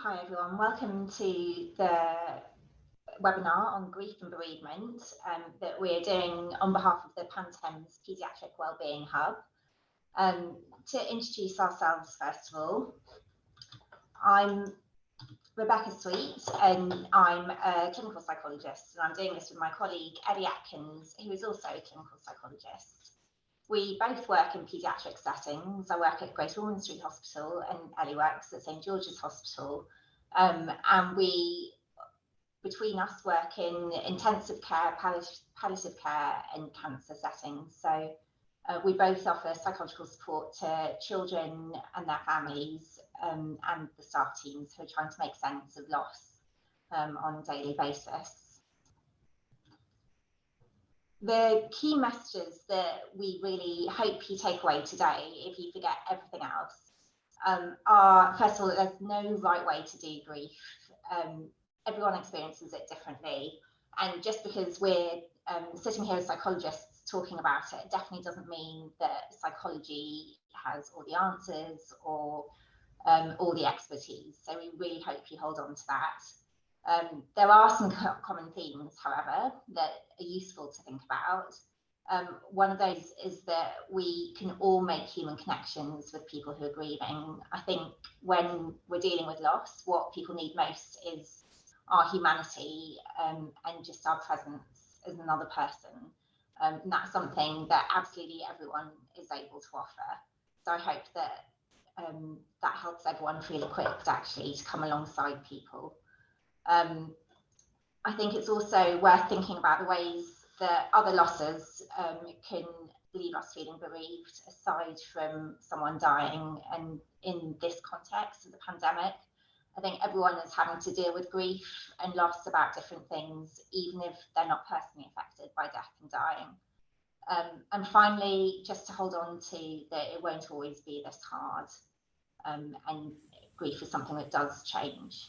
Hi everyone, welcome to the webinar on grief and bereavement that we're doing on behalf of the Thames Paediatric Wellbeing Hub. To introduce ourselves first of all, I'm Rebecca Sweet and I'm a clinical psychologist, and I'm doing this with my colleague Ellie Atkins, who is also a clinical psychologist. We both work in paediatric settings. I work at Great Ormond Street Hospital and Ellie works at St George's Hospital. And we, between us, work in intensive care, palliative care and cancer settings. So we both offer psychological support to children and their families and the staff teams who are trying to make sense of loss on a daily basis. The key messages that we really hope you take away today, if you forget everything else, are, first of all, that there's no right way to do grief. Everyone experiences it differently. And just because we're sitting here as psychologists talking about it, definitely doesn't mean that psychology has all the answers or all the expertise. So we really hope you hold on to that. There are some common themes, however, that are useful to think about. One of those is that we can all make human connections with people who are grieving. I think when we're dealing with loss, what people need most is our humanity and just our presence as another person. And that's something that absolutely everyone is able to offer. So I hope that that helps everyone feel equipped actually to come alongside people. I think it's also worth thinking about the ways that other losses can leave us feeling bereaved, aside from someone dying. And in this context of the pandemic, I think everyone is having to deal with grief and loss about different things, even if they're not personally affected by death and dying. And finally, just to hold on to that it won't always be this hard, and grief is something that does change.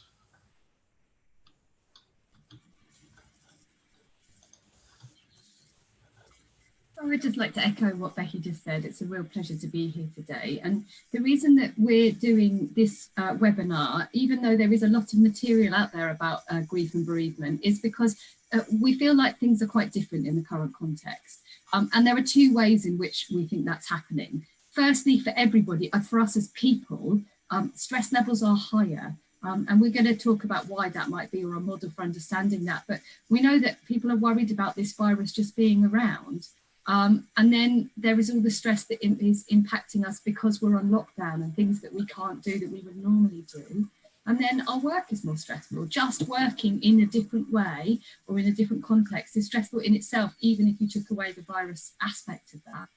I would just like to echo what Becky just said. It's a real pleasure to be here today. And the reason that we're doing this webinar, even though there is a lot of material out there about grief and bereavement, is because we feel like things are quite different in the current context. And there are two ways in which we think that's happening. Firstly, for everybody, for us as people, stress levels are higher. And we're going to talk about why that might be, or a model for understanding that. But we know that people are worried about this virus just being around. And then there is all the stress that is impacting us because we're on lockdown and things that we can't do that we would normally do. And then our work is more stressful. Just working in a different way or in a different context is stressful in itself, even if you took away the virus aspect of that.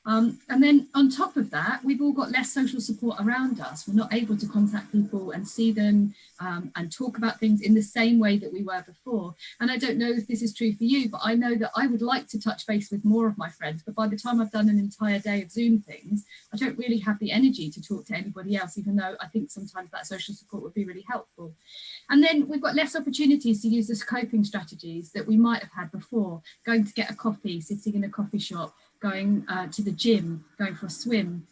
And then on top of that, we've all got less social support around us. We're not able to contact people and see them and talk about things in the same way that we were before. And I don't know if this is true for you, but I know that I would like to touch base with more of my friends. But by the time I've done an entire day of Zoom things, I don't really have the energy to talk to anybody else, even though I think sometimes that social support would be really helpful. And then we've got less opportunities to use those coping strategies that we might have had before, going to get a coffee, sitting in a coffee shop, going to the gym, going for a swim,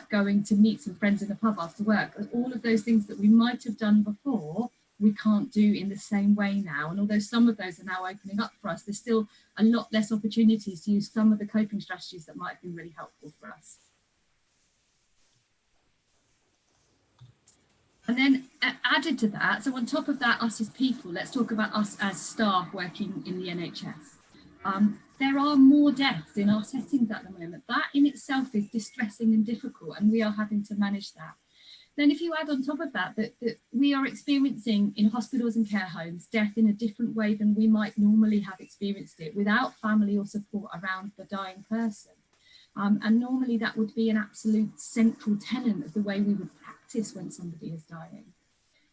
going to meet some friends in the pub after work. All of those things that we might have done before, we can't do in the same way now. And although some of those are now opening up for us, there's still a lot less opportunities to use some of the coping strategies that might have been really helpful for us. And then added to that, so on top of that, us as people, let's talk about us as staff working in the NHS. There are more deaths in our settings at the moment. That in itself is distressing and difficult, and we are having to manage that. Then if you add on top of that, that we are experiencing in hospitals and care homes death in a different way than we might normally have experienced it, without family or support around the dying person. And normally that would be an absolute central tenet of the way we would practice when somebody is dying.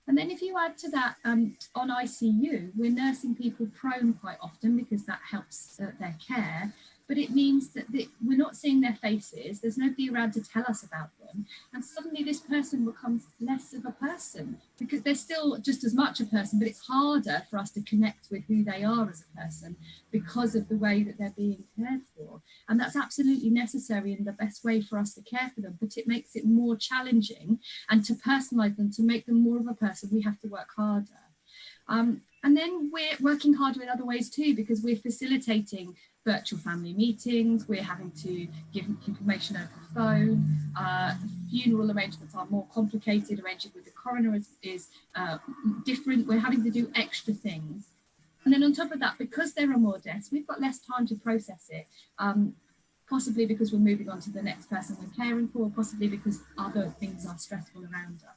And then if you add to that, on ICU, we're nursing people prone quite often because that helps their care. but it means that we're not seeing their faces, there's nobody around to tell us about them, and suddenly this person becomes less of a person, because they're still just as much a person, but it's harder for us to connect with who they are as a person because of the way that they're being cared for. And that's absolutely necessary and the best way for us to care for them, but it makes it more challenging, and to personalise them, to make them more of a person, we have to work harder. And then we're working harder in other ways too, because we're facilitating virtual family meetings, we're having to give information over the phone, funeral arrangements are more complicated, arranging with the coroner is different, we're having to do extra things. And then on top of that, because there are more deaths, we've got less time to process it, possibly because we're moving on to the next person we're caring for, possibly because other things are stressful around us.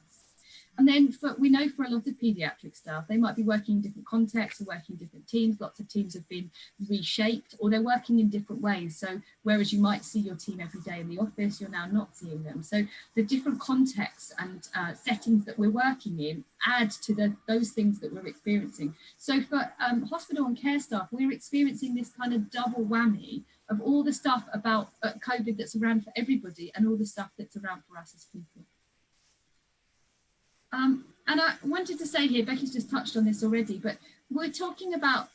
And then we know for a lot of paediatric staff, they might be working in different contexts or working in different teams. Lots of teams have been reshaped, or they're working in different ways. So whereas you might see your team every day in the office, you're now not seeing them. So the different contexts and settings that we're working in add to those things that we're experiencing. So for hospital and care staff, we're experiencing this kind of double whammy of all the stuff about COVID that's around for everybody and all the stuff that's around for us as people. And I wanted to say here, Becky's just touched on this already, but we're talking about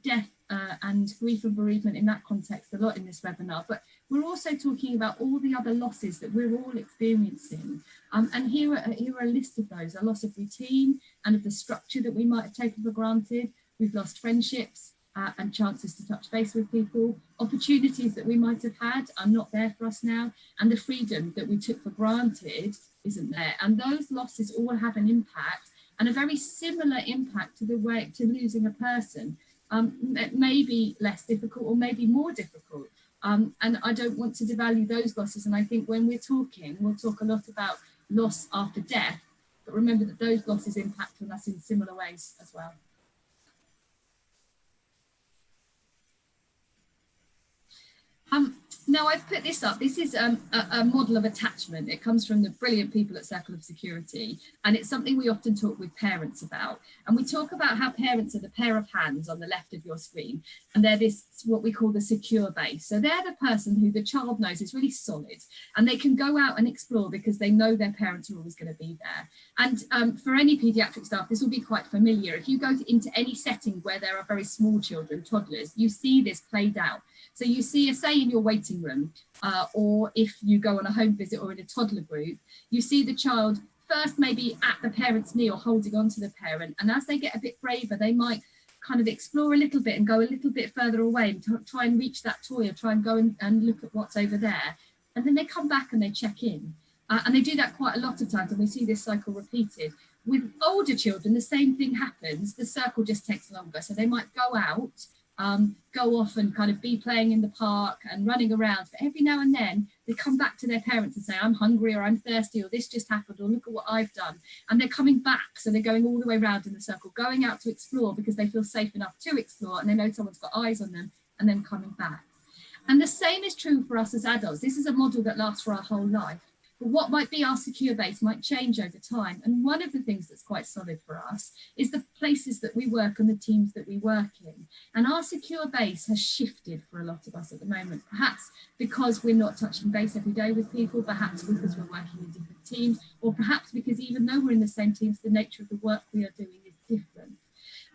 death and grief and bereavement in that context a lot in this webinar, but we're also talking about all the other losses that we're all experiencing. And here are a list of those: a loss of routine and of the structure that we might have taken for granted. We've lost friendships and chances to touch base with people. Opportunities that we might have had are not there for us now, and the freedom that we took for granted isn't there. And those losses all have an impact, and a very similar impact to the way to losing a person. It may be less difficult or maybe more difficult. And I don't want to devalue those losses. And I think when we're talking, we'll talk a lot about loss after death, but remember that those losses impact on us in similar ways as well. Now I've put this up. This is a model of attachment. It comes from the brilliant people at Circle of Security, and it's something we often talk with parents about. And we talk about how parents are the pair of hands on the left of your screen, and they're this, what we call the secure base. So they're the person who the child knows is really solid, and they can go out and explore because they know their parents are always going to be there. And for any paediatric staff, this will be quite familiar. If you go into any setting where there are very small children, toddlers, you see this played out. So you see, say in your waiting room, or if you go on a home visit or in a toddler group, you see the child first maybe at the parent's knee or holding on to the parent. And as they get a bit braver, they might kind of explore a little bit and go a little bit further away and try and reach that toy, or try and go and look at what's over there. And then they come back and they check in. And they do that quite a lot of times, and we see this cycle repeated. With older children, the same thing happens. The circle just takes longer. So they might go out, go off and kind of be playing in the park and running around, but every now and then they come back to their parents and say, I'm hungry, or I'm thirsty, or this just happened, or look at what I've done. And they're coming back, so they're going all the way around in the circle, going out to explore because they feel safe enough to explore and they know someone's got eyes on them, and then coming back. And the same is true for us as adults. This is a model that lasts for our whole life. But what might be our secure base might change over time. And one of the things that's quite solid for us is the places that we work and the teams that we work in. And our secure base has shifted for a lot of us at the moment, perhaps because we're not touching base every day with people, perhaps because we're working in different teams, or perhaps because even though we're in the same teams, the nature of the work we are doing is different.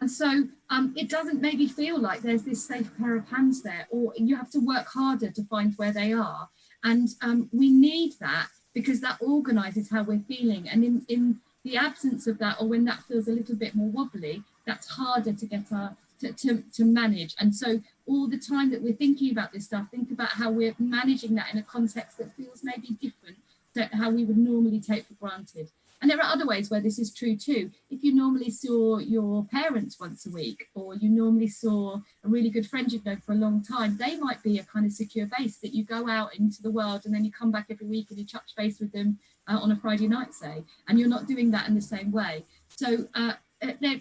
And so it doesn't maybe feel like there's this safe pair of hands there, or you have to work harder to find where they are. And we need that, because that organises how we're feeling. And in the absence of that, or when that feels a little bit more wobbly, that's harder to get to manage. And so all the time that we're thinking about this stuff, think about how we're managing that in a context that feels maybe different to how we would normally take for granted. And there are other ways where this is true too. If you normally saw your parents once a week, or you normally saw a really good friend you've known for a long time, they might be a kind of secure base that you go out into the world and then you come back every week and you touch base with them on a Friday night, say, and you're not doing that in the same way. So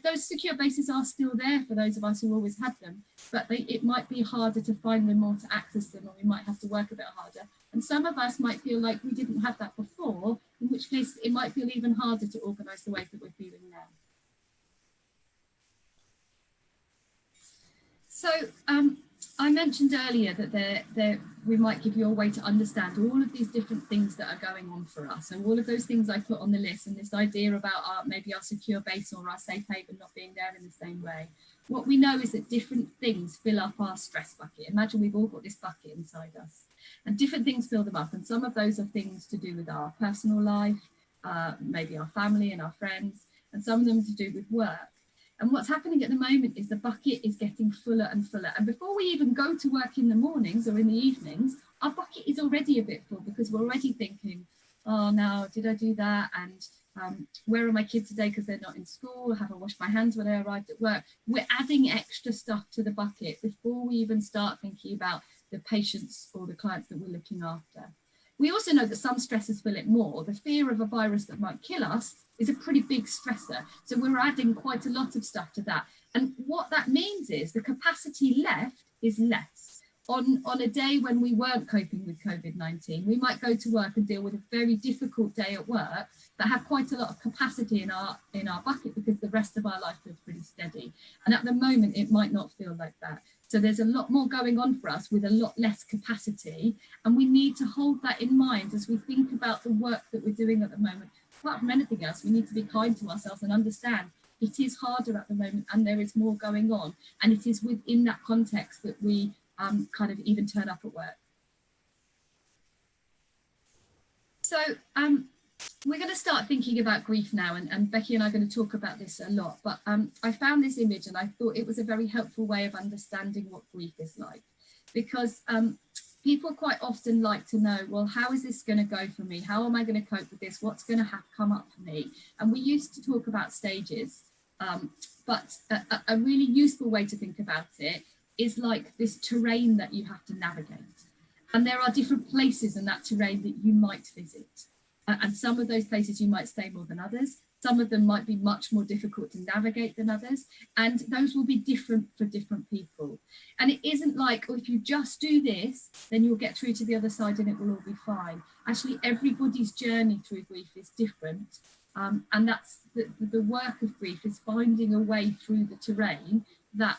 those secure bases are still there for those of us who always had them, but it might be harder to find them or to access them, or we might have to work a bit harder. And some of us might feel like we didn't have that before, in which case it might feel even harder to organise the way that we're feeling now. So I mentioned earlier that we might give you a way to understand all of these different things that are going on for us, and all of those things I put on the list, and this idea about maybe our secure base or our safe haven not being there in the same way. What we know is that different things fill up our stress bucket. Imagine we've all got this bucket inside us, and different things fill them up, and some of those are things to do with our personal life, maybe our family and our friends, and some of them to do with work. And what's happening at the moment is the bucket is getting fuller and fuller. And before we even go to work in the mornings or in the evenings, our bucket is already a bit full, because we're already thinking, oh, now, did I do that? And where are my kids today because they're not in school? Have I washed my hands when I arrived at work? We're adding extra stuff to the bucket before we even start thinking about the patients or the clients that we're looking after. We also know that some stressors fill it more. The fear of a virus that might kill us is a pretty big stressor. So we're adding quite a lot of stuff to that. And what that means is the capacity left is less. On a day when we weren't coping with COVID-19, we might go to work and deal with a very difficult day at work, but have quite a lot of capacity in our bucket because the rest of our life feels pretty steady. And at the moment, it might not feel like that. So there's a lot more going on for us with a lot less capacity. And we need to hold that in mind as we think about the work that we're doing at the moment. Apart from anything else, we need to be kind to ourselves and understand it is harder at the moment and there is more going on. And it is within that context that we kind of even turn up at work. So we're going to start thinking about grief now, and Becky and I are going to talk about this a lot, but I found this image and I thought it was a very helpful way of understanding what grief is like, because people quite often like to know, well, how is this going to go for me? How am I going to cope with this? What's going to come up for me? And we used to talk about stages, but a really useful way to think about it is like this terrain that you have to navigate. And there are different places in that terrain that you might visit. And some of those places you might stay more than others. Some of them might be much more difficult to navigate than others. And those will be different for different people. And it isn't like, oh, if you just do this, then you'll get through to the other side and it will all be fine. Actually, everybody's journey through grief is different. And that's the work of grief, is finding a way through the terrain that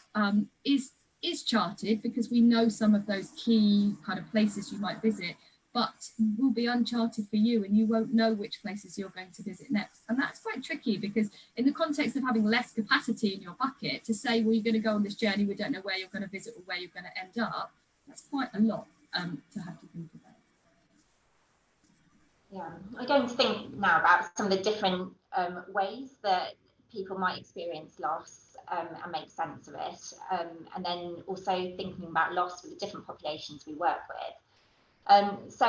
is charted, because we know some of those key kind of places you might visit, but will be uncharted for you, and you won't know which places you're going to visit next. And that's quite tricky, because in the context of having less capacity in your bucket, to say, well, you're going to go on this journey, we don't know where you're going to visit or where you're going to end up, that's quite a lot to have to think about. Yeah, we're going to think now about some of the different ways that people might experience loss and make sense of it, and then also thinking about loss with the different populations we work with. So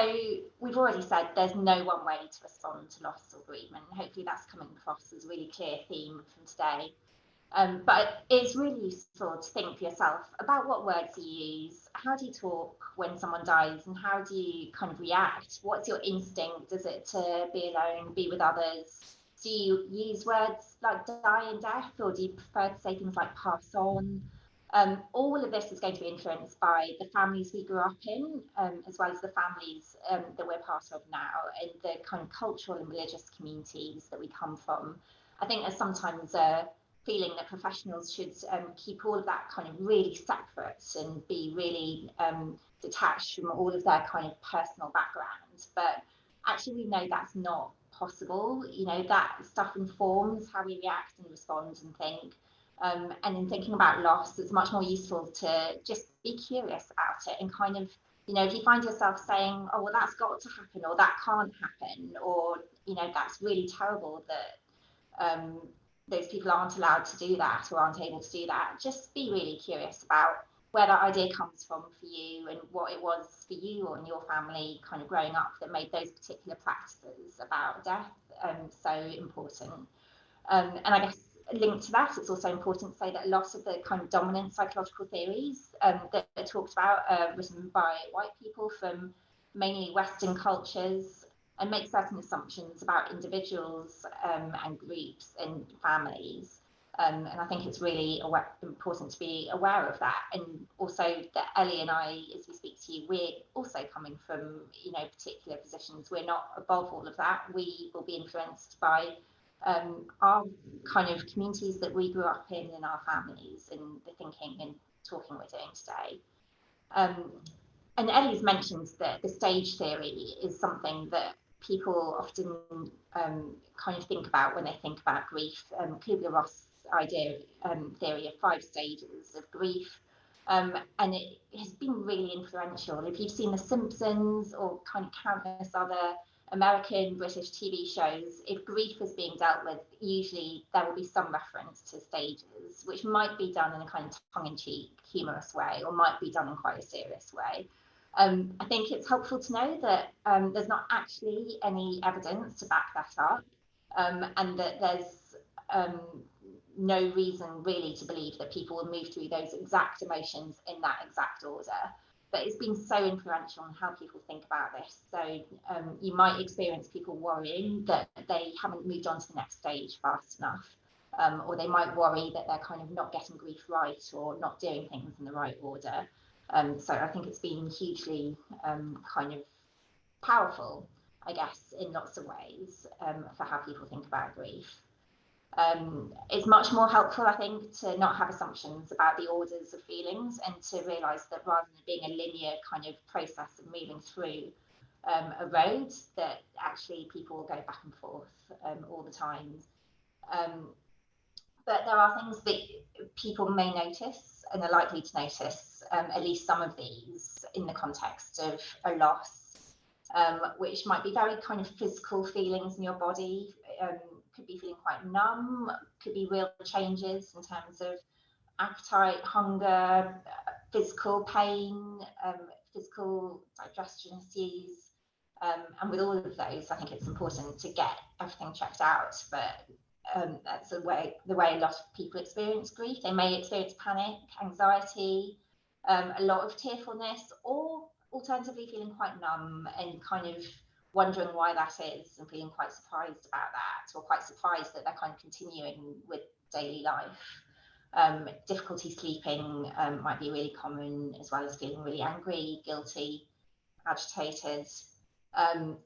we've already said there's no one way to respond to loss or bereavement. Hopefully that's coming across as a really clear theme from today. But it's really useful to think for yourself about what words you use. How do you talk when someone dies, and how do you kind of react? What's your instinct? Is it to be alone, be with others? Do you use words like die and death, or do you prefer to say things like pass on? All of this is going to be influenced by the families we grew up in, as well as the families that we're part of now, and the kind of cultural and religious communities that we come from. I think there's sometimes a feeling that professionals should keep all of that kind of really separate and be really detached from all of their kind of personal background. But actually, we know that's not possible. You know, that stuff informs how we react and respond and think. And in thinking about loss, it's much more useful to just be curious about it, and kind of, you know, if you find yourself saying, oh, well, that's got to happen, or that can't happen, or, you know, that's really terrible that those people aren't allowed to do that or aren't able to do that, just be really curious about where that idea comes from for you, and what it was for you and your family kind of growing up that made those particular practices about death so important. And I guess linked to that, it's also important to say that a lot of the kind of dominant psychological theories that are talked about are written by white people from mainly Western cultures, and make certain assumptions about individuals and groups and families. And I think it's really important to be aware of that. And also that Ellie and I, as we speak to you, we're also coming from, you know, particular positions. We're not above all of that. We will be influenced by our kind of communities that we grew up in and our families, and the thinking and talking we're doing today. And Ellie's mentioned that the stage theory is something that people often kind of think about when they think about grief. Kubler-Ross's theory of 5 stages of grief. And it has been really influential. If you've seen The Simpsons or kind of countless other American, British TV shows, if grief is being dealt with, usually there will be some reference to stages, which might be done in a kind of tongue-in-cheek, humorous way, or might be done in quite a serious way. I think it's helpful to know that there's not actually any evidence to back that up, and that there's no reason really to believe that people will move through those exact emotions in that exact order. But it's been so influential on how people think about this. So you might experience people worrying that they haven't moved on to the next stage fast enough, or they might worry that they're kind of not getting grief right or not doing things in the right order. So I think it's been hugely kind of powerful, I guess, in lots of ways for how people think about grief. It's much more helpful, I think, to not have assumptions about the orders of feelings, and to realise that rather than being a linear kind of process of moving through a road, that actually people will go back and forth all the time. But there are things that people may notice and are likely to notice, at least some of these, in the context of a loss, which might be very kind of physical feelings in your body. Could be feeling quite numb, could be real changes in terms of appetite, hunger, physical pain, physical digestion issues. And with all of those, I think it's important to get everything checked out. But that's the way a lot of people experience grief. They may experience panic, anxiety, a lot of tearfulness, or alternatively feeling quite numb and kind of wondering why that is, and feeling quite surprised about that, or quite surprised that they're kind of continuing with daily life. Difficulty sleeping might be really common, as well as feeling really angry, guilty, agitated.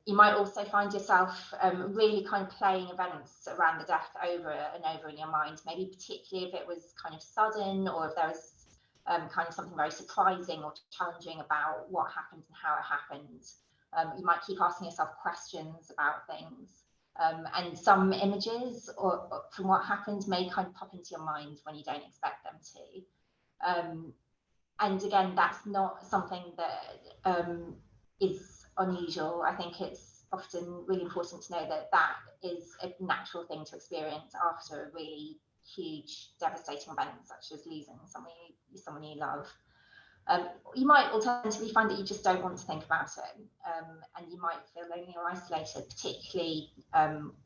You might also find yourself really kind of playing events around the death over and over in your mind, maybe particularly if it was kind of sudden, or if there was kind of something very surprising or challenging about what happened and how it happened. You might keep asking yourself questions about things, and some images or from what happened may kind of pop into your mind when you don't expect them to. And again, that's not something that is unusual. I think it's often really important to know that that is a natural thing to experience after a really huge, devastating event, such as losing someone you love. You might alternatively find that you just don't want to think about it, and you might feel lonely or isolated, particularly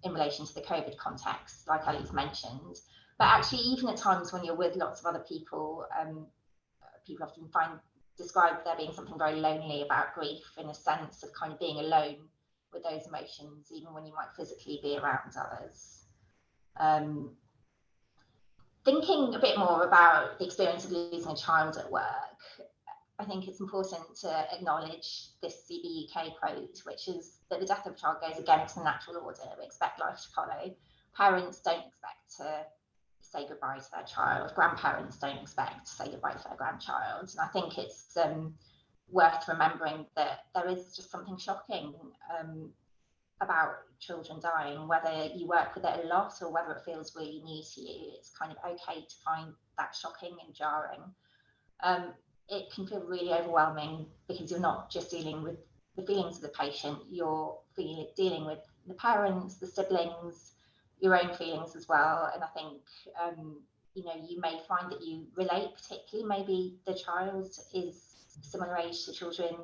in relation to the COVID context, like Ellie's mentioned. But actually, even at times when you're with lots of other people, people often describe there being something very lonely about grief, in a sense of kind of being alone with those emotions, even when you might physically be around others. Thinking a bit more about the experience of losing a child at work, I think it's important to acknowledge this CBUK quote, which is that the death of a child goes against the natural order we expect life to follow. Parents don't expect to say goodbye to their child. Grandparents don't expect to say goodbye to their grandchild. And I think it's worth remembering that there is just something shocking about children dying, whether you work with it a lot or whether it feels really new to you. It's kind of okay to find that shocking and jarring. It can feel really overwhelming because you're not just dealing with the feelings of the patient, you're dealing with the parents, the siblings, your own feelings as well. And I think you may find that you relate, particularly maybe the child is similar age to children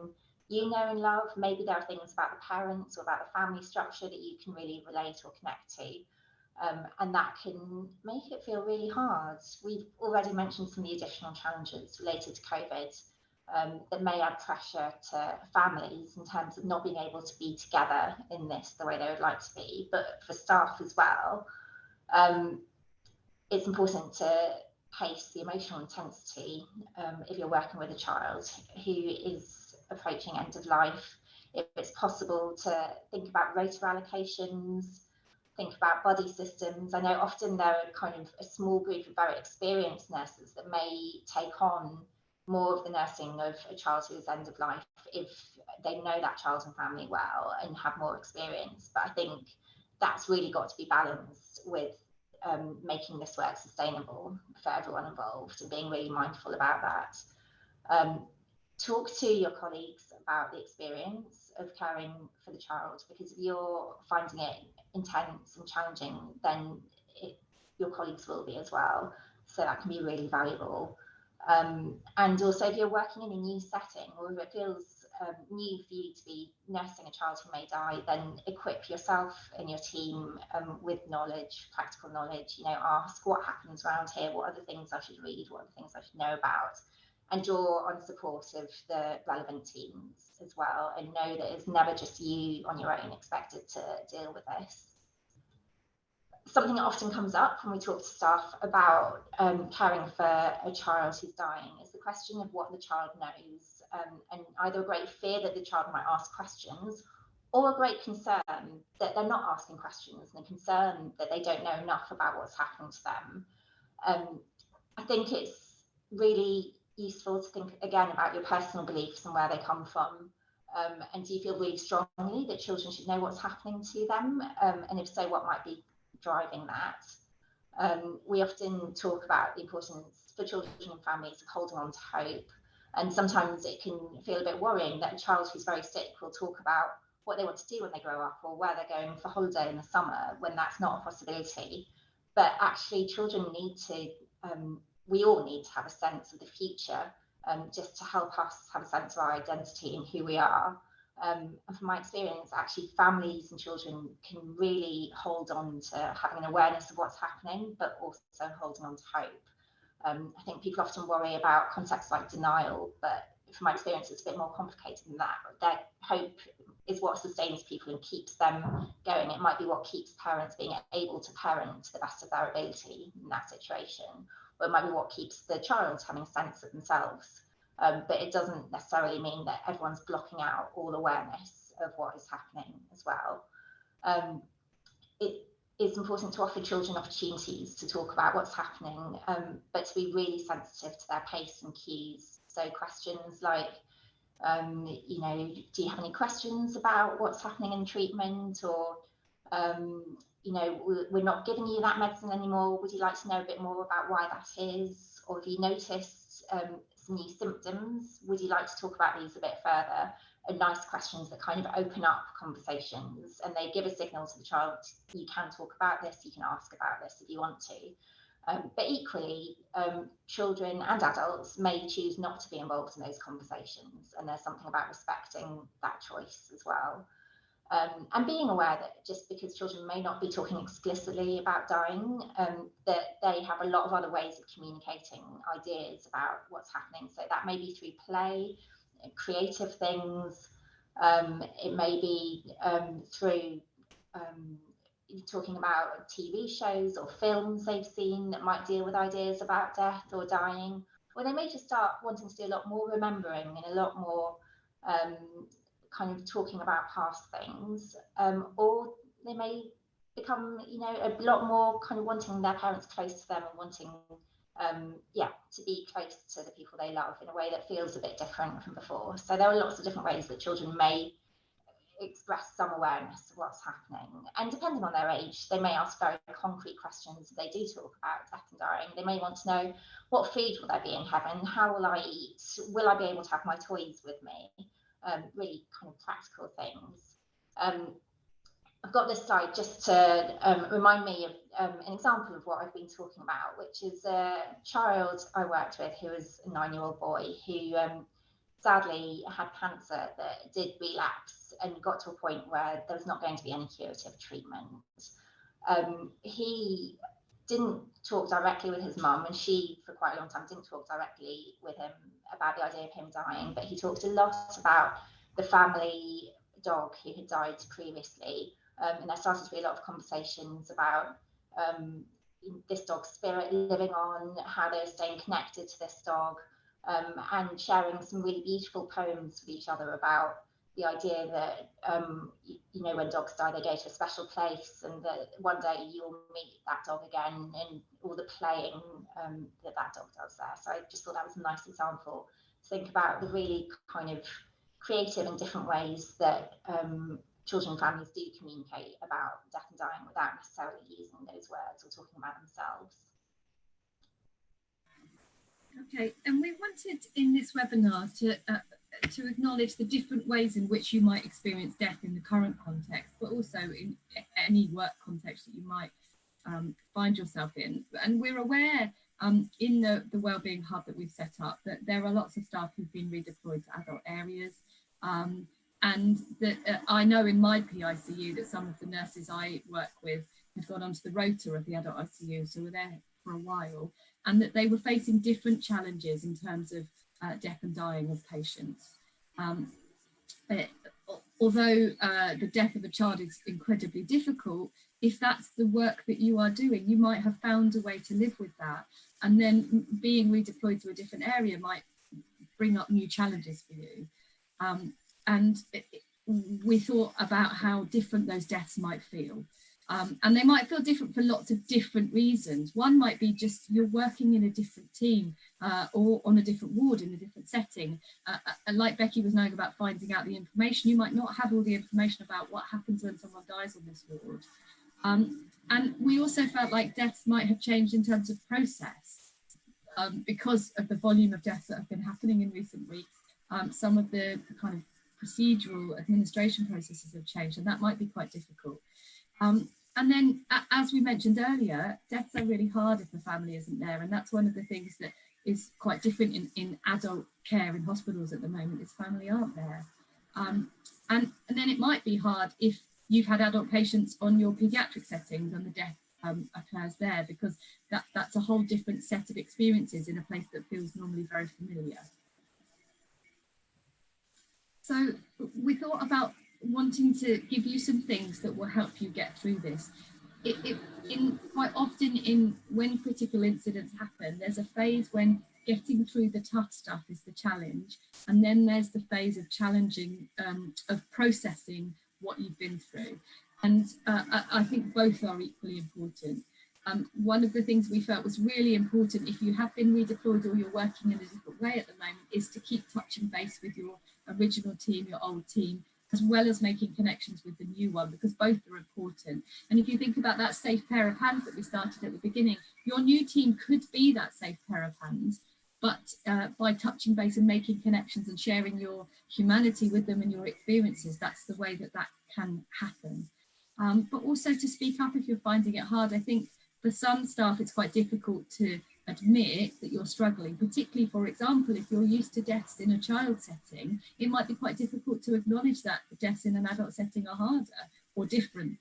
you know and love. Maybe there are things about the parents or about the family structure that you can really relate or connect to. And that can make it feel really hard. We've already mentioned some of the additional challenges related to COVID that may add pressure to families in terms of not being able to be together in this the way they would like to be. But for staff as well, it's important to pace the emotional intensity if you're working with a child who is approaching end of life. If it's possible to think about rota allocations, think about body systems. I know often there are kind of a small group of very experienced nurses that may take on more of the nursing of a child who's end of life if they know that child and family well and have more experience. But I think that's really got to be balanced with making this work sustainable for everyone involved and being really mindful about that. Talk to your colleagues about the experience of caring for the child, because if you're finding it intense and challenging, then your colleagues will be as well. So that can be really valuable. And also, if you're working in a new setting, or if it feels new for you to be nursing a child who may die, then equip yourself and your team with knowledge, practical knowledge. You know, ask what happens around here, what are the things I should read, what are the things I should know about, and draw on support of the relevant teams as well, and know that it's never just you on your own expected to deal with this. Something that often comes up when we talk to staff about caring for a child who's dying is the question of what the child knows, and either a great fear that the child might ask questions, or a great concern that they're not asking questions, and a concern that they don't know enough about what's happening to them. I think it's really useful to think again about your personal beliefs and where they come from. And do you feel really strongly that children should know what's happening to them? And if so, what might be driving that? We often talk about the importance for children and families of holding on to hope. And sometimes it can feel a bit worrying that a child who's very sick will talk about what they want to do when they grow up, or where they're going for holiday in the summer, when that's not a possibility. But actually, children need to, we all need to have a sense of the future, just to help us have a sense of our identity and who we are. And from my experience, actually, families and children can really hold on to having an awareness of what's happening, but also holding on to hope. I think people often worry about contexts like denial, but from my experience, it's a bit more complicated than that. That hope is what sustains people and keeps them going. It might be what keeps parents being able to parent to the best of their ability in that situation, or it might be what keeps the child having a sense of themselves. But it doesn't necessarily mean that everyone's blocking out all awareness of what is happening as well. It is important to offer children opportunities to talk about what's happening, but to be really sensitive to their pace and cues. So questions like, you know, do you have any questions about what's happening in treatment? Or, you know, we're not giving you that medicine anymore. Would you like to know a bit more about why that is? Or have you noticed some new symptoms? Would you like to talk about these a bit further? And nice questions that kind of open up conversations, and they give a signal to the child, you can talk about this, you can ask about this if you want to. But equally, children and adults may choose not to be involved in those conversations, and there's something about respecting that choice as well. And being aware that just because children may not be talking explicitly about dying, that they have a lot of other ways of communicating ideas about what's happening. So that may be through play, creative things. It may be through talking about TV shows or films they've seen that might deal with ideas about death or dying, or they may just start wanting to do a lot more remembering and a lot more kind of talking about past things, or they may become, you know, a lot more kind of wanting their parents close to them and wanting to be close to the people they love in a way that feels a bit different from before. So there are lots of different ways that children may express some awareness of what's happening, and depending on their age, they may ask very concrete questions. If they do talk about death and dying, they may want to know, what food will there be in heaven? How will I eat? Will I be able to have my toys with me? Really kind of practical things. I've got this slide just to remind me of an example of what I've been talking about, which is a child I worked with who was a 9-year-old boy who sadly had cancer that did relapse and got to a point where there was not going to be any curative treatment. He didn't talk directly with his mum, and she, for quite a long time, didn't talk directly with him about the idea of him dying, but he talked a lot about the family dog who had died previously. And there started to be a lot of conversations about this dog's spirit living on, how they were staying connected to this dog, and sharing some really beautiful poems with each other about the idea that, you know, when dogs die, they go to a special place, and that one day you'll meet that dog again, and all the playing that dog does there. So I just thought that was a nice example to think about the really kind of creative and different ways that children and families do communicate about death and dying without necessarily using those words or talking about themselves. Okay, and we wanted in this webinar to acknowledge the different ways in which you might experience death in the current context, but also in any work context that you might find yourself in. And we're aware in the Wellbeing Hub that we've set up that there are lots of staff who've been redeployed to adult areas. And that I know in my PICU that some of the nurses I work with had gone onto the rota of the adult ICU, so were there for a while, and that they were facing different challenges in terms of death and dying of patients. Although the death of a child is incredibly difficult, if that's the work that you are doing, you might have found a way to live with that. And then being redeployed to a different area might bring up new challenges for you. We thought about how different those deaths might feel. And they might feel different for lots of different reasons. One might be just you're working in a different team or on a different ward in a different setting. And like Becky was knowing about finding out the information, you might not have all the information about what happens when someone dies on this ward. And we also felt like deaths might have changed in terms of process because of the volume of deaths that have been happening in recent weeks. Some of the kind of procedural administration processes have changed, and that might be quite difficult. And then, as we mentioned earlier, deaths are really hard if the family isn't there, and that's one of the things that is quite different in adult care in hospitals at the moment, is family aren't there. And then it might be hard if you've had adult patients on your paediatric settings and the death occurs there, because that's a whole different set of experiences in a place that feels normally very familiar. So we thought about wanting to give you some things that will help you get through this. Quite often when critical incidents happen, there's a phase when getting through the tough stuff is the challenge, and then there's the phase of of processing what you've been through. And I think both are equally important. One of the things we felt was really important, if you have been redeployed or you're working in a different way at the moment, is to keep touching base with your original team, your old team, as well as making connections with the new one, because both are important. And if you think about that safe pair of hands that we started at the beginning, your new team could be that safe pair of hands, but by touching base and making connections and sharing your humanity with them and your experiences, that's the way that can happen. But also to speak up if you're finding it hard. I think for some staff, it's quite difficult to admit that you're struggling, particularly, for example, if you're used to deaths in a child setting, it might be quite difficult to acknowledge that deaths in an adult setting are harder or different.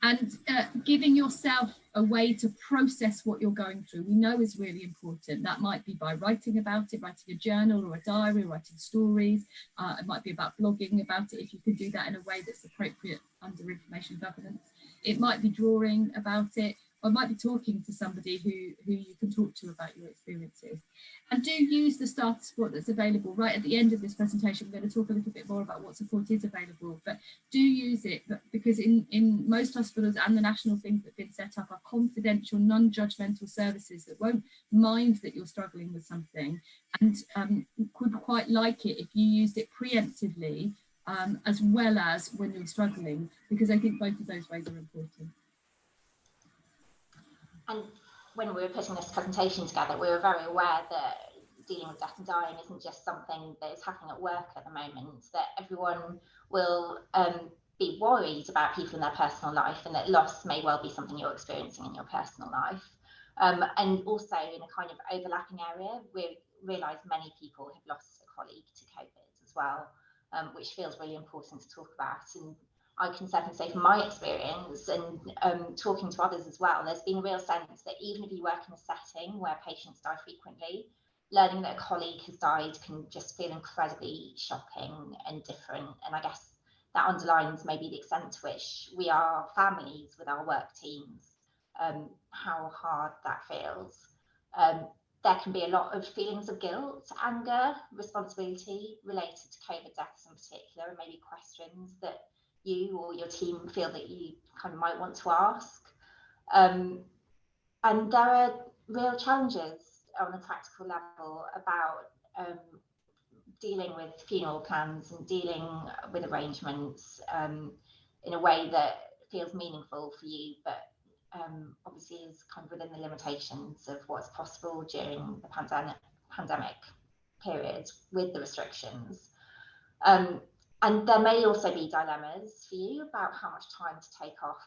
And giving yourself a way to process what you're going through, we know is really important. That might be by writing about it, writing a journal or a diary, writing stories. It might be about blogging about it, if you can do that in a way that's appropriate under information governance. It might be drawing about it, or it might be talking to somebody who you can talk to about your experiences. And do use the staff support that's available. Right at the end of this presentation, we're going to talk a little bit more about what support is available, but do use it, because in most hospitals and the national things that have been set up are confidential, non-judgmental services that won't mind that you're struggling with something, and could quite like it if you used it preemptively, as well as when you're struggling, because I think both of those ways are important. And when we were putting this presentation together, we were very aware that dealing with death and dying isn't just something that is happening at work at the moment, that everyone will be worried about people in their personal life, and that loss may well be something you're experiencing in your personal life. And also in a kind of overlapping area, we realise many people have lost a colleague to COVID as well, which feels really important to talk about. And I can certainly say from my experience and talking to others as well, there's been a real sense that even if you work in a setting where patients die frequently, learning that a colleague has died can just feel incredibly shocking and different. And I guess that underlines maybe the extent to which we are families with our work teams, how hard that feels. There can be a lot of feelings of guilt, anger, responsibility related to COVID deaths in particular, and maybe questions that you or your team feel that you kind of might want to ask. And there are real challenges on a practical level about dealing with funeral plans and dealing with arrangements in a way that feels meaningful for you, but obviously is kind of within the limitations of what's possible during the pandemic period with the restrictions. And there may also be dilemmas for you about how much time to take off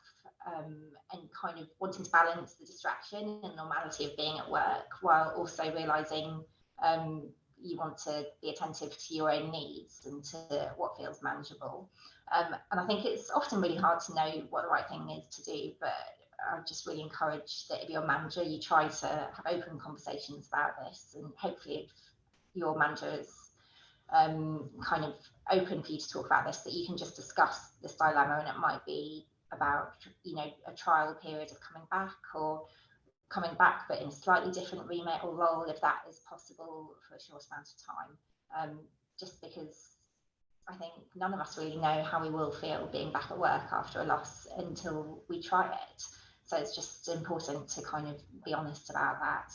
and kind of wanting to balance the distraction and normality of being at work while also realising you want to be attentive to your own needs and to what feels manageable. And I think it's often really hard to know what the right thing is to do, but I just really encourage that if you're a manager, you try to have open conversations about this, and hopefully if your manager is kind of open for you to talk about this, that you can just discuss this dilemma, and it might be about, you know, a trial period of coming back, or coming back but in a slightly different remit or role if that is possible for a short amount of time, just because I think none of us really know how we will feel being back at work after a loss until we try it. So it's just important to kind of be honest about that.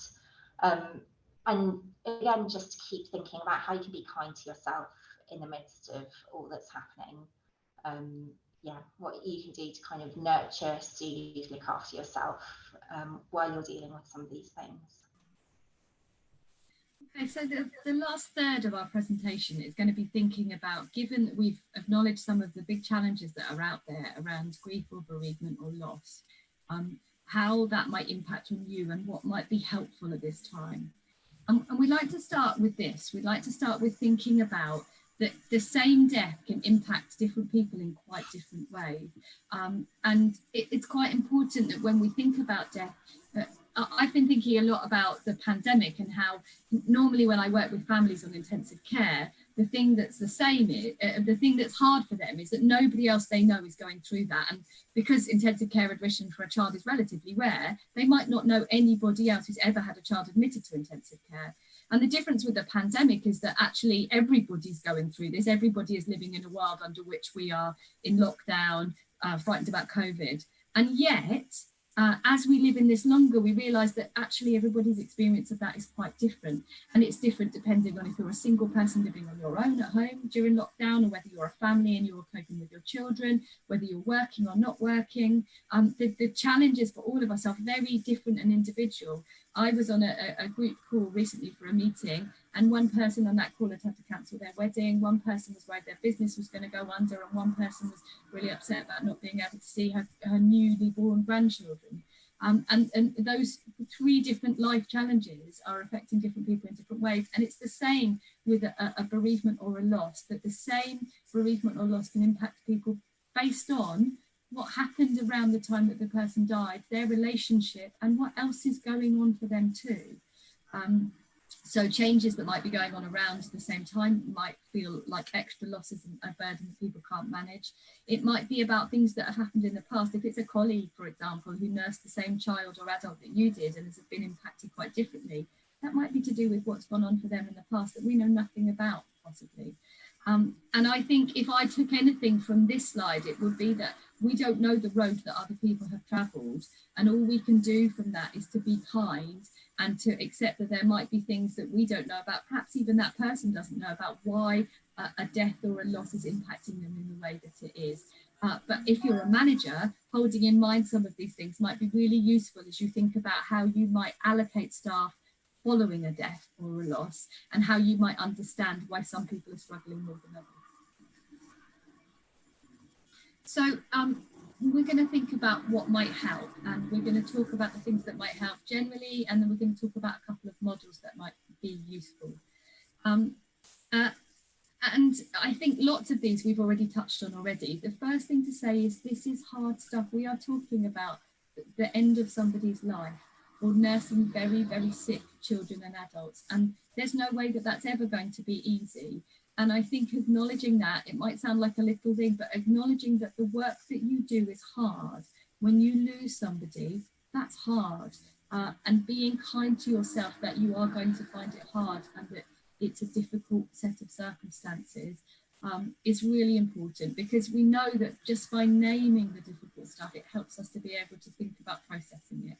And again, just to keep thinking about how you can be kind to yourself in the midst of all that's happening. Yeah, what you can do to kind of nurture, soothe, look after yourself while you're dealing with some of these things. Okay, so the last third of our presentation is going to be thinking about, given that we've acknowledged some of the big challenges that are out there around grief or bereavement or loss, how that might impact on you and what might be helpful at this time. And we'd like to start with this. We'd like to start with thinking about that the same death can impact different people in quite different ways. And it's quite important that when we think about death, I've been thinking a lot about the pandemic and how normally when I work with families on intensive care, the thing that's the same is, the thing that's hard for them is that nobody else they know is going through that. And because intensive care admission for a child is relatively rare, they might not know anybody else who's ever had a child admitted to intensive care. And the difference with the pandemic is that actually everybody's going through this. Everybody is living in a world under which we are in lockdown, frightened about COVID. And yet, as we live in this longer, we realise that actually everybody's experience of that is quite different. And it's different depending on if you're a single person living on your own at home during lockdown, or whether you're a family and you're coping with your children, whether you're working or not working. The challenges for all of us are very different and individual. I was on a group call recently for a meeting, and one person on that call had to cancel their wedding, one person was worried their business was going to go under, and one person was really upset about not being able to see her newly born grandchildren. And those three different life challenges are affecting different people in different ways. And it's the same with a bereavement or a loss, that the same bereavement or loss can impact people based on what happened around the time that the person died, their relationship, and what else is going on for them too. So changes that might be going on around the same time might feel like extra losses and a burden that people can't manage. It might be about things that have happened in the past. If it's a colleague, for example, who nursed the same child or adult that you did and has been impacted quite differently, that might be to do with what's gone on for them in the past that we know nothing about, possibly. And I think if I took anything from this slide, it would be that we don't know the road that other people have travelled, and all we can do from that is to be kind and to accept that there might be things that we don't know about, perhaps even that person doesn't know about why a death or a loss is impacting them in the way that it is. But if you're a manager, holding in mind some of these things might be really useful as you think about how you might allocate staff following a death or a loss, and how you might understand why some people are struggling more than others. So we're going to think about what might help, and we're going to talk about the things that might help generally, and then we're going to talk about a couple of models that might be useful. And I think lots of these we've already touched on already. The first thing to say is this is hard stuff. We are talking about the end of somebody's life, or nursing very, very sick children and adults. And there's no way that that's ever going to be easy. And I think acknowledging that, it might sound like a little thing, but acknowledging that the work that you do is hard. When you lose somebody, that's hard. And being kind to yourself that you are going to find it hard and that it's a difficult set of circumstances is really important, because we know that just by naming the difficult stuff, it helps us to be able to think about processing it.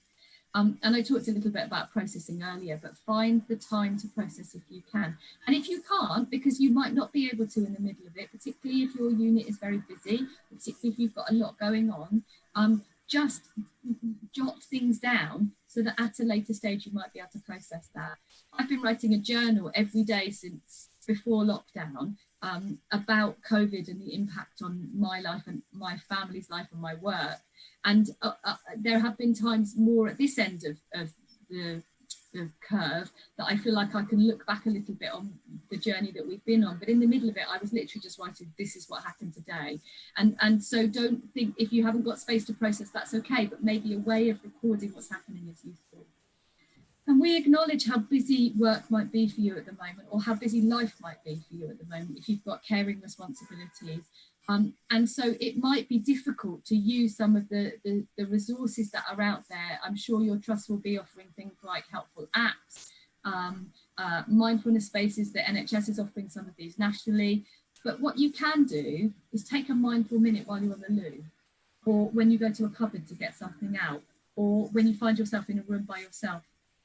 And I talked a little bit about processing earlier, but find the time to process if you can. And if you can't, because you might not be able to in the middle of it, particularly if your unit is very busy, particularly if you've got a lot going on, just jot things down so that at a later stage you might be able to process that. I've been writing a journal every day since before lockdown about COVID and the impact on my life and my family's life and my work. And there have been times more at this end of the curve that I feel like I can look back a little bit on the journey that we've been on. But in the middle of it, I was literally just writing, this is what happened today. And so don't think, if you haven't got space to process, that's okay, but maybe a way of recording what's happening is useful. And we acknowledge how busy work might be for you at the moment, or how busy life might be for you at the moment if you've got caring responsibilities. And so it might be difficult to use some of the resources that are out there. I'm sure your trust will be offering things like helpful apps, mindfulness spaces. The NHS is offering some of these nationally. But what you can do is take a mindful minute while you're on the loo, or when you go to a cupboard to get something out, or when you find yourself in a room by yourself,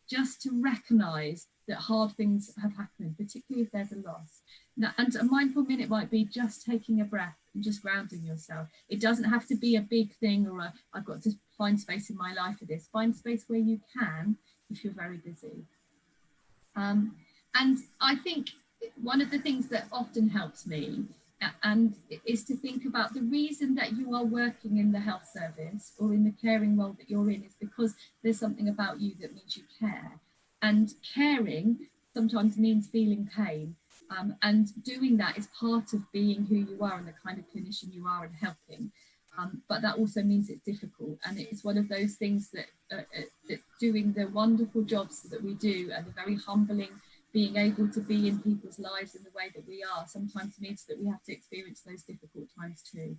just to recognise that hard things have happened, particularly if there's a loss. Now, and a mindful minute might be just taking a breath and just grounding yourself. It doesn't have to be a big thing or I've got to find space in my life for this. Find space where you can if you're very busy. And I think one of the things that often helps me and is to think about the reason that you are working in the health service or in the caring role that you're in is because there's something about you that means you care. And caring sometimes means feeling pain. And doing that is part of being who you are and the kind of clinician you are and helping. But that also means it's difficult. And it's one of those things that doing the wonderful jobs that we do and the very humbling being able to be in people's lives in the way that we are sometimes means that we have to experience those difficult times too.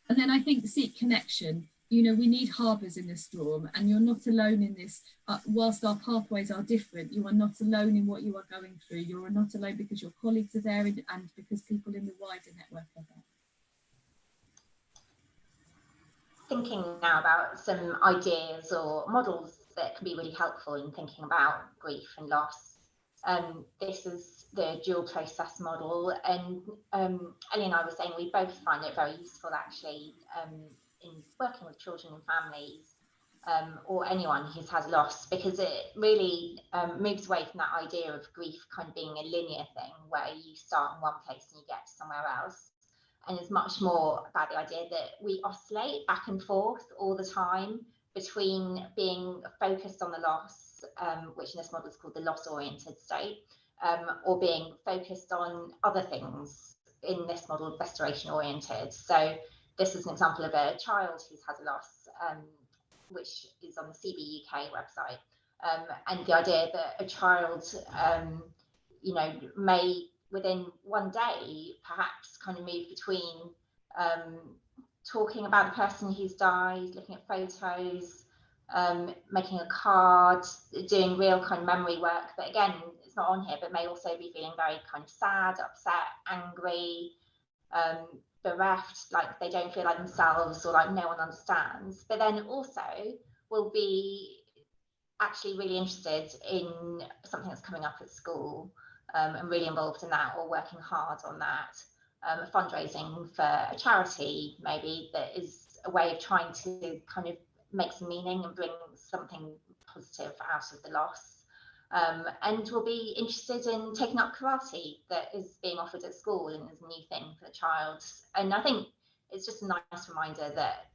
And then I think seek connection. You know, we need harbours in the storm, and you're not alone in this. Whilst our pathways are different, you are not alone in what you are going through. You're not alone because your colleagues are there and because people in the wider network are there. Thinking now about some ideas or models that can be really helpful in thinking about grief and loss. This is the dual process model, and Ellie and I were saying we both find it very useful actually in working with children and families or anyone who's had loss, because it really moves away from that idea of grief kind of being a linear thing where you start in one place and you get to somewhere else, and it's much more about the idea that we oscillate back and forth all the time between being focused on the loss, which in this model is called the loss-oriented state, or being focused on other things in this model, restoration-oriented. So this is an example of a child who's had a loss, which is on the CB UK website. And the idea that a child, you know, may within one day perhaps kind of move between talking about the person who's died, looking at photos, making a card, doing real kind of memory work that again, it's not on here, but may also be feeling very kind of sad, upset, angry, bereft, like they don't feel like themselves or like no one understands, but then also will be actually really interested in something that's coming up at school and really involved in that or working hard on that. Fundraising for a charity maybe that is a way of trying to kind of make some meaning and bring something positive out of the loss. And will be interested in taking up karate that is being offered at school and is a new thing for the child. And I think it's just a nice reminder that,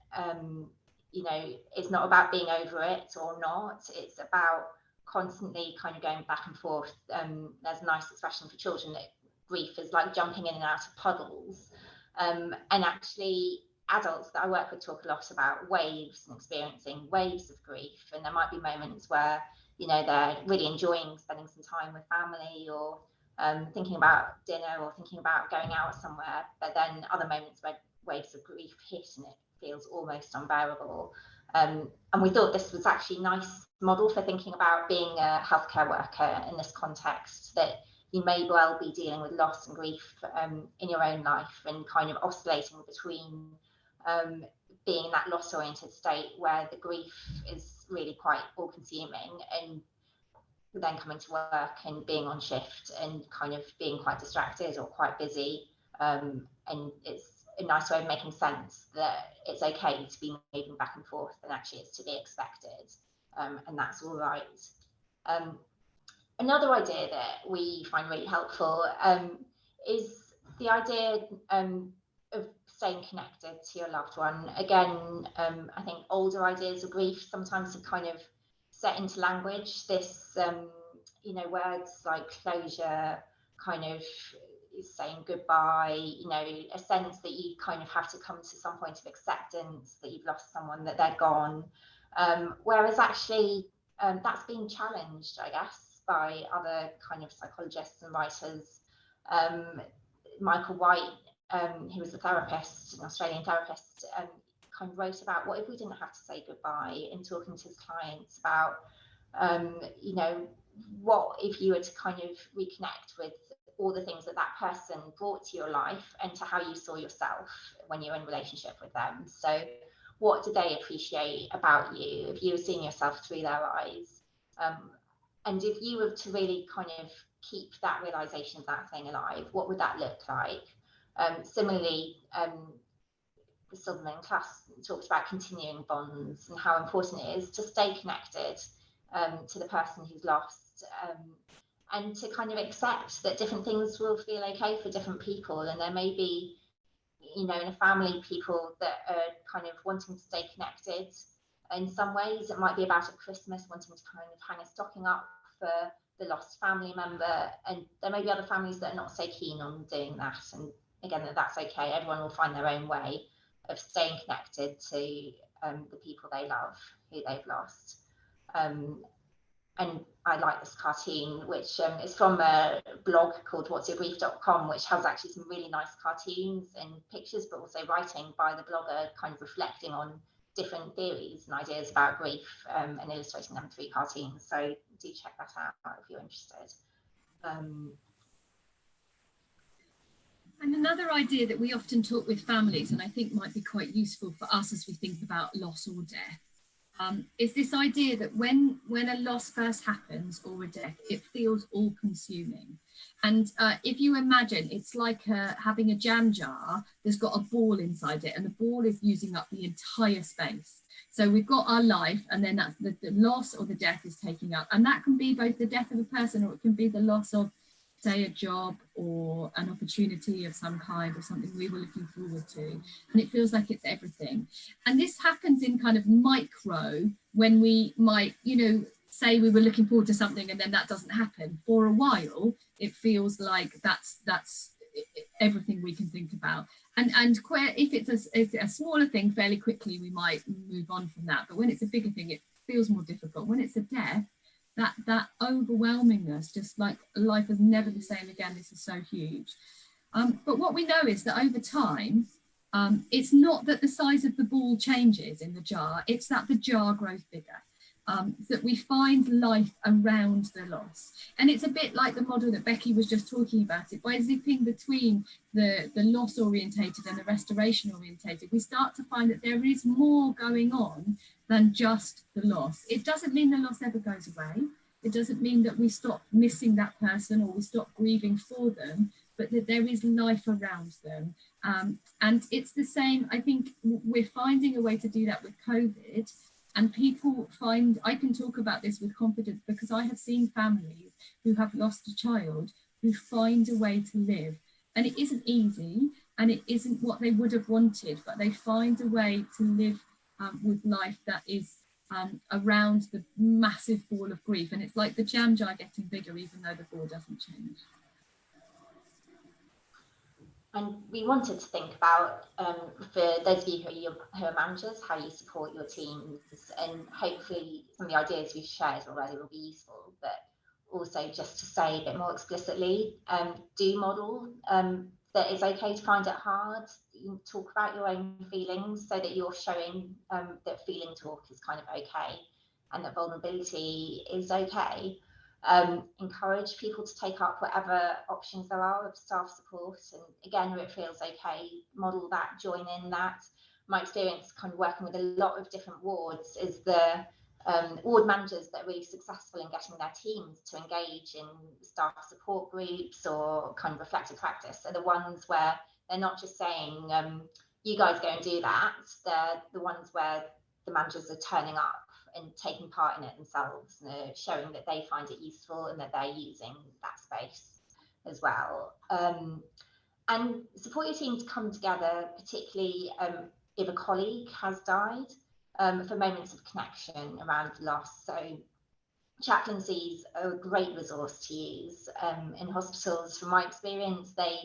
you know, it's not about being over it or not. It's about constantly kind of going back and forth. There's a nice expression for children that grief is like jumping in and out of puddles. And actually, adults that I work with talk a lot about waves and experiencing waves of grief. And there might be moments where, you know, they're really enjoying spending some time with family or thinking about dinner or thinking about going out somewhere, but then other moments where waves of grief hit and it feels almost unbearable. And we thought this was actually a nice model for thinking about being a healthcare worker in this context, that you may well be dealing with loss and grief in your own life and kind of oscillating between being in that loss-oriented state where the grief is really quite all consuming, and then coming to work and being on shift and kind of being quite distracted or quite busy. And it's a nice way of making sense that it's okay to be moving back and forth, and actually it's to be expected, and that's all right. Another idea that we find really helpful is the idea of staying connected to your loved one. Again, I think older ideas of grief sometimes are kind of set into language. This, words like closure, kind of saying goodbye, a sense that you kind of have to come to some point of acceptance that you've lost someone, that they're gone. Whereas actually that's been challenged, I guess, by other kind of psychologists and writers. Michael White, who was a therapist, an Australian therapist, kind of wrote about what if we didn't have to say goodbye, in talking to his clients about, what if you were to kind of reconnect with all the things that that person brought to your life and to how you saw yourself when you're in relationship with them. So what do they appreciate about you if you were seeing yourself through their eyes? And if you were to really kind of keep that realization of that thing alive, what would that look like? Similarly, the Sutherland class talked about continuing bonds and how important it is to stay connected to the person who's lost, and to kind of accept that different things will feel okay for different people. And there may be, in a family, people that are kind of wanting to stay connected. In some ways, it might be about at Christmas wanting to kind of hang a stocking up for the lost family member, and there may be other families that are not so keen on doing that. And again, that's okay. Everyone will find their own way of staying connected to the people they love, who they've lost. And I like this cartoon, which is from a blog called whatsyourgrief.com, which has actually some really nice cartoons and pictures, but also writing by the blogger, kind of reflecting on different theories and ideas about grief, and illustrating them through cartoons. So do check that out if you're interested. And another idea that we often talk with families, and I think might be quite useful for us as we think about loss or death, is this idea that when a loss first happens, or a death, it feels all consuming. And if you imagine, it's like having a jam jar that's got a ball inside it, and the ball is using up the entire space. So we've got our life, and then that's the loss or the death is taking up. And that can be both the death of a person, or it can be the loss of, say, a job or an opportunity of some kind, or something we were looking forward to. And it feels like it's everything. And this happens in kind of micro, when we might, say we were looking forward to something and then that doesn't happen. For a while, it feels like that's everything we can think about. And if it's a smaller thing, fairly quickly we might move on from that. But when it's a bigger thing, it feels more difficult. When it's a death, that overwhelmingness, just like life is never the same again, this is so huge. But what we know is that over time, it's not that the size of the ball changes in the jar, it's that the jar grows bigger. That we find life around the loss. And it's a bit like the model that Becky was just talking about. It by zipping between the loss orientated and the restoration orientated, we start to find that there is more going on than just the loss. It doesn't mean the loss ever goes away. It doesn't mean that we stop missing that person or we stop grieving for them, but that there is life around them. And it's the same, I think we're finding a way to do that with COVID. And people find, I can talk about this with confidence because I have seen families who have lost a child who find a way to live. And it isn't easy and it isn't what they would have wanted, but they find a way to live with life that is around the massive ball of grief. And it's like the jam jar getting bigger, even though the ball doesn't change. And we wanted to think about, for those of you who are managers, how you support your teams, and hopefully some of the ideas we've shared already will be useful, but also just to say a bit more explicitly, do model that it's okay to find it hard. You talk about your own feelings so that you're showing that feeling talk is kind of okay and that vulnerability is okay. Encourage people to take up whatever options there are of staff support, and again, where it feels okay, model that, join in that. My experience kind of working with a lot of different wards is the ward managers that are really successful in getting their teams to engage in staff support groups or kind of reflective practice are the ones where they're not just saying, you guys go and do that. They're the ones where the managers are turning up and taking part in it themselves, and showing that they find it useful and that they're using that space as well. And support your team to come together, particularly if a colleague has died, for moments of connection around loss. So chaplaincies are a great resource to use in hospitals. From my experience, they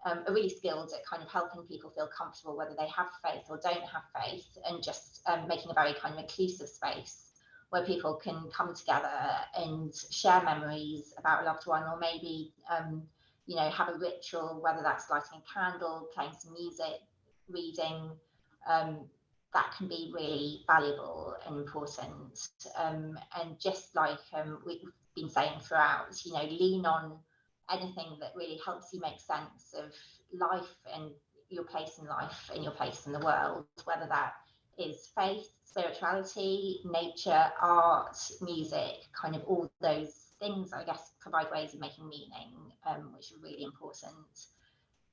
are really skilled at kind of helping people feel comfortable, whether they have faith or don't have faith, and just making a very kind of inclusive space where people can come together and share memories about a loved one, or maybe you know, have a ritual, whether that's lighting a candle, playing some music, reading. That can be really valuable and important. And just like we've been saying throughout, you know, lean on anything that really helps you make sense of life and your place in life and your place in the world, whether that is faith, spirituality, nature, art, music, kind of all those things, I guess, provide ways of making meaning, which are really important.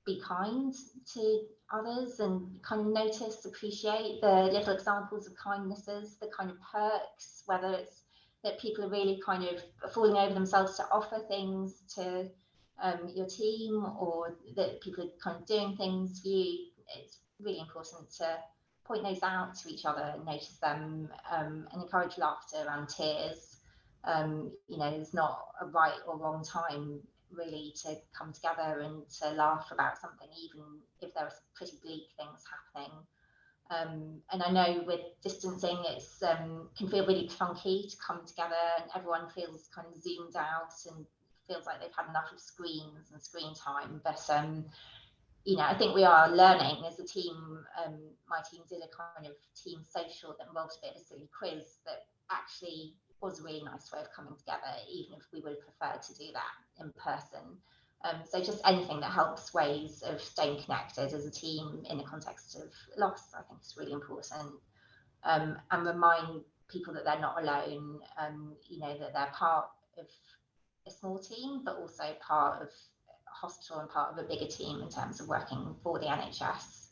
Be kind to others and kind of notice, appreciate the little examples of kindnesses, the kind of perks, whether it's that people are really kind of falling over themselves to offer things to your team, or that people are kind of doing things for you. It's really important to point those out to each other and notice them, and encourage laughter and tears. You know, there's not a right or wrong time really to come together and to laugh about something, even if there are pretty bleak things happening. And I know with distancing, it's can feel really clunky to come together, and everyone feels kind of zoomed out and feels like they've had enough of screens and screen time. But you know, I think we are learning as a team. My team did a kind of team social that involved a bit of a silly quiz that actually was a really nice way of coming together, even if we would have preferred to do that in person. So just anything that helps ways of staying connected as a team in the context of loss, I think is really important. And remind people that they're not alone, you know, that they're part of a small team, but also part of a hospital and part of a bigger team in terms of working for the NHS,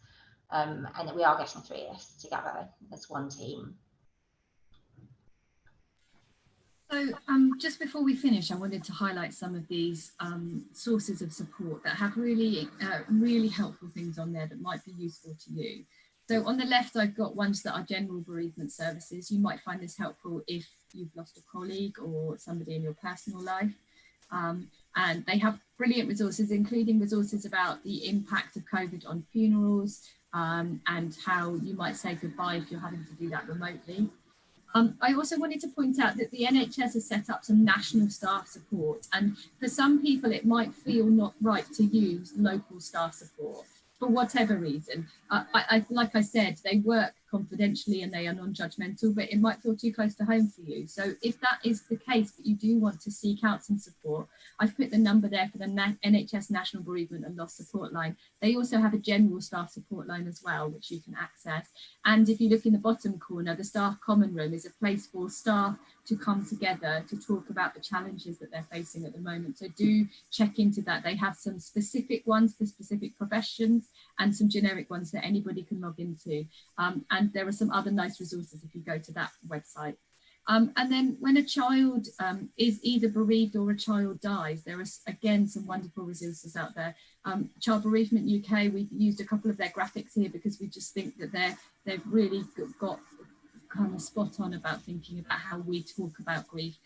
and that we are getting through this together as one team. So just before we finish, I wanted to highlight some of these sources of support that have really, really helpful things on there that might be useful to you. So on the left, I've got ones that are general bereavement services. You might find this helpful if you've lost a colleague or somebody in your personal life. And they have brilliant resources, including resources about the impact of COVID on funerals, and how you might say goodbye if you're having to do that remotely. I also wanted to point out that the NHS has set up some national staff support, and for some people it might feel not right to use local staff support for whatever reason. Like I said, they work confidentially and they are non-judgmental, but it might feel too close to home for you. So if that is the case, but you do want to seek out some support, I've put the number there for the NHS National Bereavement and Loss Support Line. They also have a general staff support line as well, which you can access. And if you look in the bottom corner, the staff common room is a place for staff to come together to talk about the challenges that they're facing at the moment. So do check into that. They have some specific ones for specific professions and some generic ones that anybody can log into. And there are some other nice resources if you go to that website. And then when a child is either bereaved or a child dies, there are again some wonderful resources out there. Child Bereavement UK, we've used a couple of their graphics here because we just think that they've really got kind of spot on about thinking about how we talk about grief.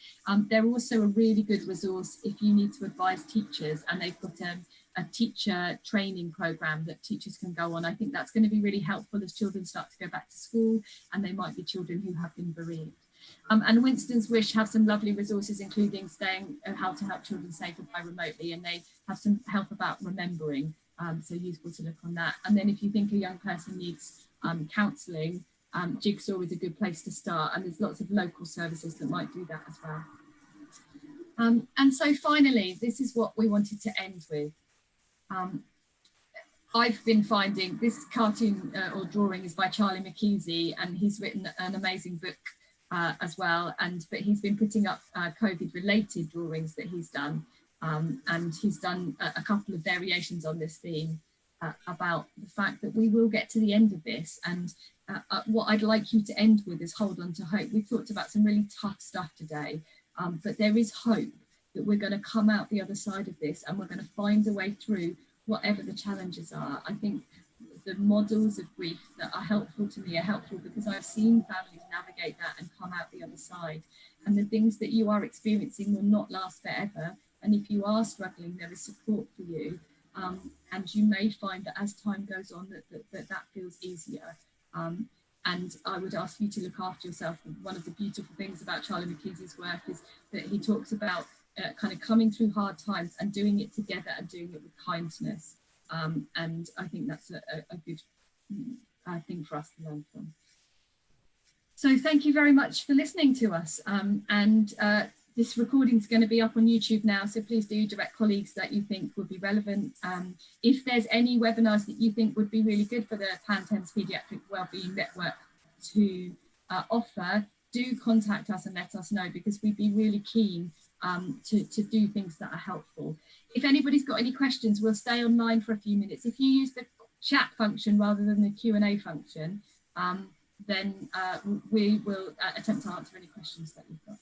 They're also a really good resource if you need to advise teachers, and they've got a teacher training program that teachers can go on. I think that's going to be really helpful as children start to go back to school, and they might be children who have been bereaved. And Winston's Wish have some lovely resources, including how to help children say goodbye remotely, and they have some help about remembering, so useful to look on that. And then if you think a young person needs counselling, Jigsaw is a good place to start, and there's lots of local services that might do that as well. And so finally, this is what we wanted to end with. I've been finding this cartoon or drawing is by Charlie McKeesy, and he's written an amazing book as well, but he's been putting up COVID related drawings that he's done, and he's done a couple of variations on this theme about the fact that we will get to the end of this. And what I'd like you to end with is hold on to hope. We've talked about some really tough stuff today, but there is hope that we're going to come out the other side of this, and we're going to find a way through whatever the challenges are. I think the models of grief that are helpful to me are helpful because I've seen families navigate that and come out the other side. And the things that you are experiencing will not last forever. And if you are struggling, there is support for you. And you may find that as time goes on that feels easier. And I would ask you to look after yourself. One of the beautiful things about Charlie McKee's work is that he talks about kind of coming through hard times and doing it together and doing it with kindness. And I think that's a good thing for us to learn from. So thank you very much for listening to us. This recording is going to be up on YouTube now, so please do direct colleagues that you think would be relevant. If there's any webinars that you think would be really good for the Thames Paediatric Wellbeing Network to offer, do contact us and let us know, because we'd be really keen to do things that are helpful. If anybody's got any questions, we'll stay online for a few minutes. If you use the chat function rather than the Q&A function, then we will attempt to answer any questions that you've got.